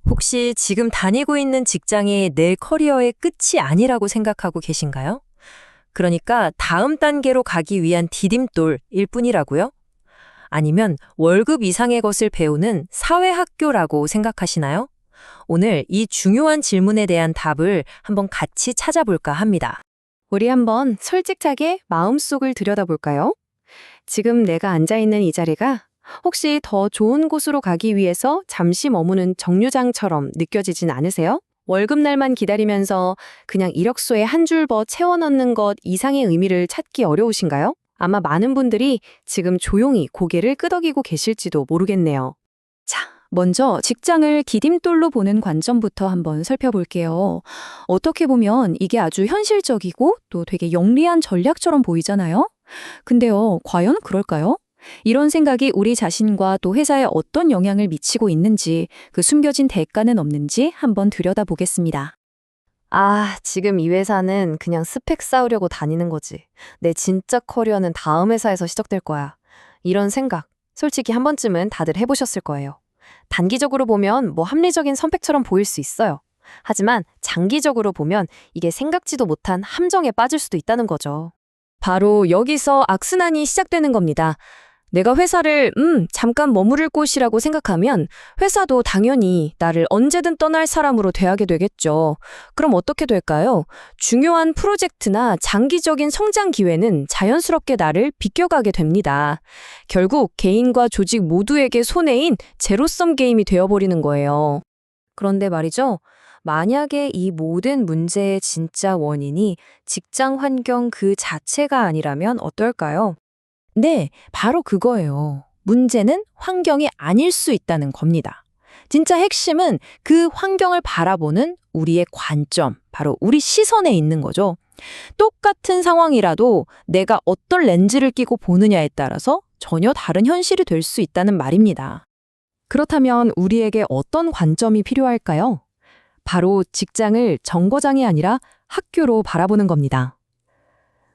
혹시 지금 다니고 있는 직장이 내 커리어의 끝이 아니라고 생각하고 계신가요? 그러니까 다음 단계로 가기 위한 디딤돌일 뿐이라고요? 아니면 월급 이상의 것을 배우는 사회학교라고 생각하시나요? 오늘 이 중요한 질문에 대한 답을 한번 같이 찾아볼까 합니다. 우리 한번 솔직하게 마음속을 들여다볼까요? 지금 내가 앉아있는 이 자리가 혹시 더 좋은 곳으로 가기 위해서 잠시 머무는 정류장처럼 느껴지진 않으세요? 월급날만 기다리면서 그냥 이력서에 한 줄 더 채워넣는 것 이상의 의미를 찾기 어려우신가요? 아마 많은 분들이 지금 조용히 고개를 끄덕이고 계실지도 모르겠네요. 자, 먼저 직장을 디딤돌로 보는 관점부터 한번 살펴볼게요. 어떻게 보면 이게 아주 현실적이고 또 되게 영리한 전략처럼 보이잖아요? 근데요, 과연 그럴까요? 이런 생각이 우리 자신과 또 회사에 어떤 영향을 미치고 있는지, 그 숨겨진 대가는 없는지 한번 들여다보겠습니다. 지금 이 회사는 그냥 스펙 쌓으려고 다니는 거지. 내 진짜 커리어는 다음 회사에서 시작될 거야. 이런 생각, 솔직히 한 번쯤은 다들 해보셨을 거예요. 단기적으로 보면 뭐 합리적인 선택처럼 보일 수 있어요. 하지만 장기적으로 보면 이게 생각지도 못한 함정에 빠질 수도 있다는 거죠. 바로 여기서 악순환이 시작되는 겁니다. 내가 회사를 잠깐 머무를 곳이라고 생각하면 회사도 당연히 나를 언제든 떠날 사람으로 대하게 되겠죠. 그럼 어떻게 될까요? 중요한 프로젝트나 장기적인 성장 기회는 자연스럽게 나를 비껴가게 됩니다. 결국 개인과 조직 모두에게 손해인 제로섬 게임이 되어버리는 거예요. 그런데 말이죠. 만약에 이 모든 문제의 진짜 원인이 직장 환경 그 자체가 아니라면 어떨까요? 네, 바로 그거예요. 문제는 환경이 아닐 수 있다는 겁니다. 진짜 핵심은 그 환경을 바라보는 우리의 관점, 바로 우리 시선에 있는 거죠. 똑같은 상황이라도 내가 어떤 렌즈를 끼고 보느냐에 따라서 전혀 다른 현실이 될 수 있다는 말입니다. 그렇다면 우리에게 어떤 관점이 필요할까요? 바로 직장을 정거장이 아니라 학교로 바라보는 겁니다.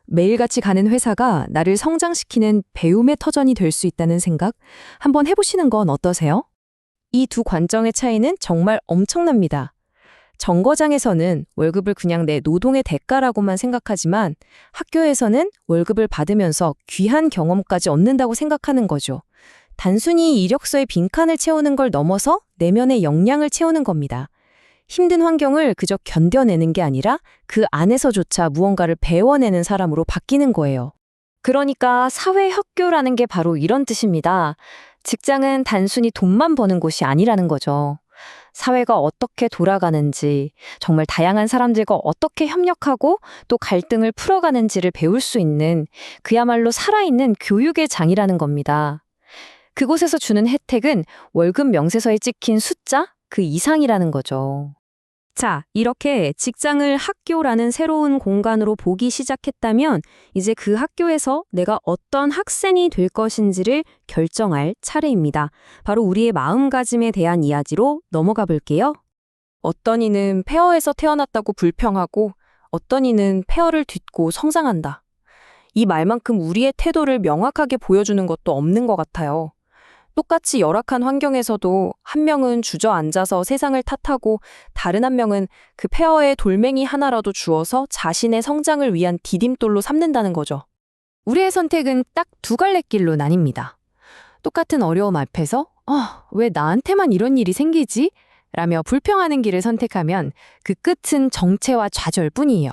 매일같이 가는 회사가 나를 성장시키는 배움의 터전이 될 수 있다는 생각 한번 해보시는 건 어떠세요? 이 두 관점의 차이는 정말 엄청납니다. 정거장에서는 월급을 그냥 내 노동의 대가라고만 생각하지만 학교에서는 월급을 받으면서 귀한 경험까지 얻는다고 생각하는 거죠. 단순히 이력서에 빈칸을 채우는 걸 넘어서 내면의 역량을 채우는 겁니다. 힘든 환경을 그저 견뎌내는 게 아니라 그 안에서조차 무언가를 배워내는 사람으로 바뀌는 거예요. 그러니까 사회학교라는 게 바로 이런 뜻입니다. 직장은 단순히 돈만 버는 곳이 아니라는 거죠. 사회가 어떻게 돌아가는지, 정말 다양한 사람들과 어떻게 협력하고 또 갈등을 풀어가는지를 배울 수 있는 그야말로 살아있는 교육의 장이라는 겁니다. 그곳에서 주는 혜택은 월급 명세서에 찍힌 숫자 그 이상이라는 거죠. 자, 이렇게 직장을 학교라는 새로운 공간으로 보기 시작했다면 이제 그 학교에서 내가 어떤 학생이 될 것인지를 결정할 차례입니다. 바로 우리의 마음가짐에 대한 이야기로 넘어가 볼게요. 어떤 이는 폐허에서 태어났다고 불평하고 어떤 이는 폐허를 딛고 성장한다. 이 말만큼 우리의 태도를 명확하게 보여주는 것도 없는 것 같아요. 똑같이 열악한 환경에서도 한 명은 주저앉아서 세상을 탓하고 다른 한 명은 그 폐허에 돌멩이 하나라도 주어서 자신의 성장을 위한 디딤돌로 삼는다는 거죠. 우리의 선택은 딱 두 갈래 길로 나뉩니다. 똑같은 어려움 앞에서 왜 나한테만 이런 일이 생기지? 라며 불평하는 길을 선택하면 그 끝은 정체와 좌절뿐이에요.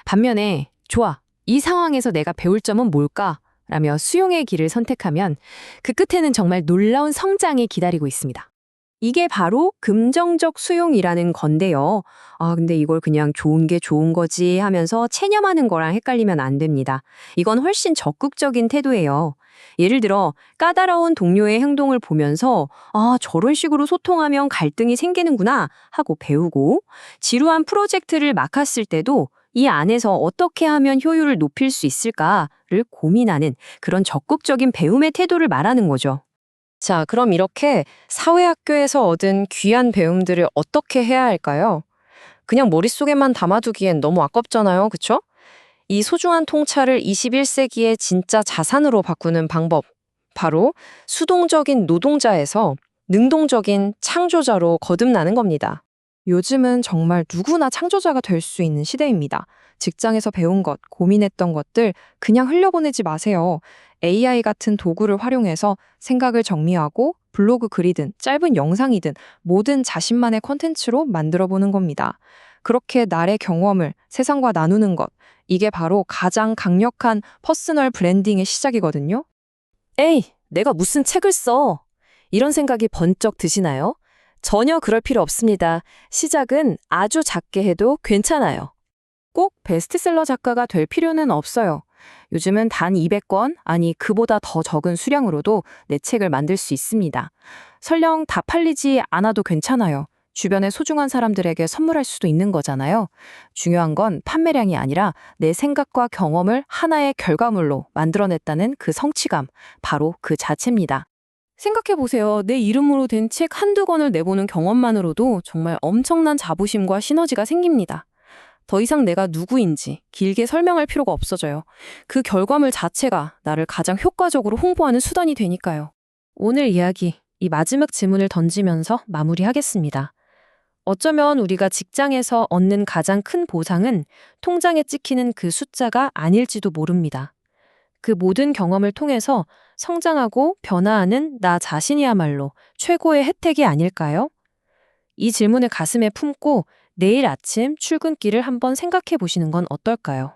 반면에 좋아, 이 상황에서 내가 배울 점은 뭘까? 라며 수용의 길을 선택하면 그 끝에는 정말 놀라운 성장이 기다리고 있습니다. 이게 바로 긍정적 수용이라는 건데요. 근데 이걸 그냥 좋은 게 좋은 거지 하면서 체념하는 거랑 헷갈리면 안 됩니다. 이건 훨씬 적극적인 태도예요. 예를 들어 까다로운 동료의 행동을 보면서 저런 식으로 소통하면 갈등이 생기는구나 하고 배우고, 지루한 프로젝트를 맡았을 때도 이 안에서 어떻게 하면 효율을 높일 수 있을까를 고민하는 그런 적극적인 배움의 태도를 말하는 거죠. 자, 그럼 이렇게 사회학교에서 얻은 귀한 배움들을 어떻게 해야 할까요? 그냥 머릿속에만 담아두기엔 너무 아깝잖아요, 그쵸? 이 소중한 통찰을 21세기의 진짜 자산으로 바꾸는 방법, 바로 수동적인 노동자에서 능동적인 창조자로 거듭나는 겁니다. 요즘은 정말 누구나 창조자가 될 수 있는 시대입니다. 직장에서 배운 것, 고민했던 것들 그냥 흘려보내지 마세요. AI 같은 도구를 활용해서 생각을 정리하고 블로그 글이든 짧은 영상이든 모든 자신만의 콘텐츠로 만들어 보는 겁니다. 그렇게 나의 경험을 세상과 나누는 것, 이게 바로 가장 강력한 퍼스널 브랜딩의 시작이거든요. 에이, 내가 무슨 책을 써? 이런 생각이 번쩍 드시나요? 전혀 그럴 필요 없습니다. 시작은 아주 작게 해도 괜찮아요. 꼭 베스트셀러 작가가 될 필요는 없어요. 요즘은 단 200권, 아니 그보다 더 적은 수량으로도 내 책을 만들 수 있습니다. 설령 다 팔리지 않아도 괜찮아요. 주변의 소중한 사람들에게 선물할 수도 있는 거잖아요. 중요한 건 판매량이 아니라 내 생각과 경험을 하나의 결과물로 만들어냈다는 그 성취감, 바로 그 자체입니다. 생각해보세요. 내 이름으로 된 책 한두 권을 내보는 경험만으로도 정말 엄청난 자부심과 시너지가 생깁니다. 더 이상 내가 누구인지 길게 설명할 필요가 없어져요. 그 결과물 자체가 나를 가장 효과적으로 홍보하는 수단이 되니까요. 오늘 이야기, 이 마지막 질문을 던지면서 마무리하겠습니다. 어쩌면 우리가 직장에서 얻는 가장 큰 보상은 통장에 찍히는 그 숫자가 아닐지도 모릅니다. 그 모든 경험을 통해서 성장하고 변화하는 나 자신이야말로 최고의 혜택이 아닐까요? 이 질문을 가슴에 품고 내일 아침 출근길을 한번 생각해 보시는 건 어떨까요?